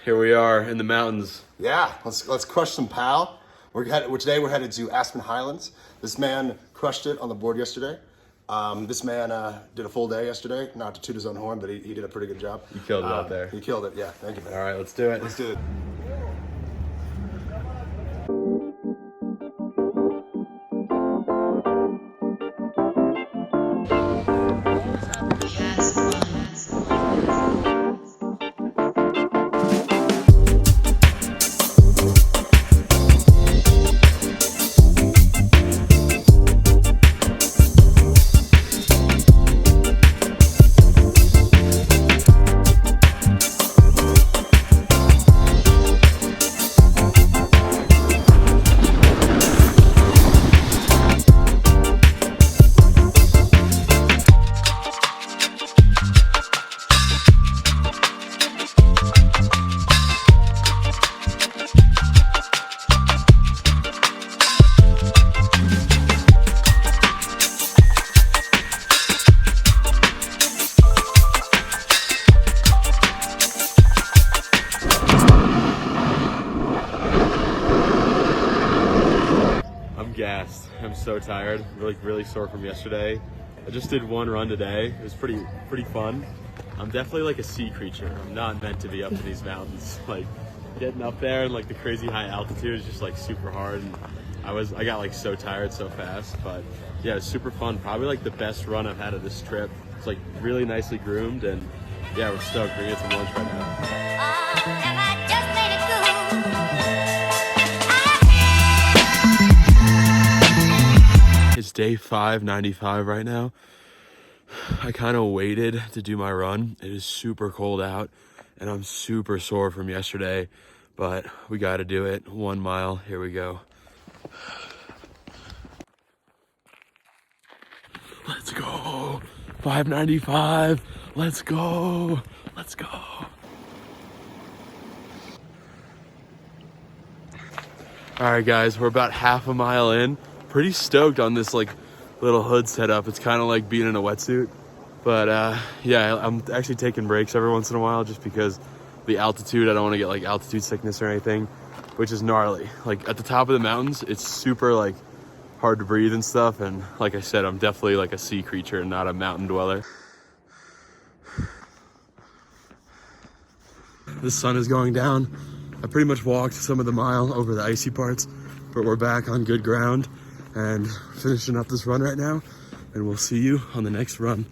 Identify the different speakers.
Speaker 1: Here we are in the mountains.
Speaker 2: Yeah, let's crush some POW. Today we're headed to Aspen Highlands. This man crushed it on the board yesterday. This man did a full day yesterday. Not to toot his own horn, but he did a pretty good job.
Speaker 1: You killed it out there.
Speaker 2: He killed it, yeah. Thank you, man.
Speaker 1: All right, let's do it.
Speaker 2: Let's do it.
Speaker 1: Gassed. I'm so tired. Really sore from yesterday. I just did one run today. It was pretty fun. I'm definitely like a sea creature. I'm not meant to be up in these mountains. Like getting up there and like the crazy high altitude is just like super hard. And I got like so tired so fast. But yeah, it's super fun. Probably like the best run I've had of this trip. It's like really nicely groomed, and yeah, we're stoked. We're gonna get some lunch right now. It's day 595 right now. I kind of waited to do my run. It is super cold out and I'm super sore from yesterday, but we got to do it. 1 mile. Here we go. Let's go. 595. Let's go. Let's go. All right, guys, we're about half a mile in. Pretty stoked on this like little hood setup. It's kind of like being in a wetsuit, but yeah, I'm actually taking breaks every once in a while just because the altitude. I don't want to get like altitude sickness or anything, which is gnarly. Like at the top of the mountains, it's super like hard to breathe and stuff. And like I said, I'm definitely like a sea creature and not a mountain dweller. The sun is going down. I pretty much walked some of the mile over the icy parts, but we're back on good ground and finishing up this run right now, and we'll see you on the next run.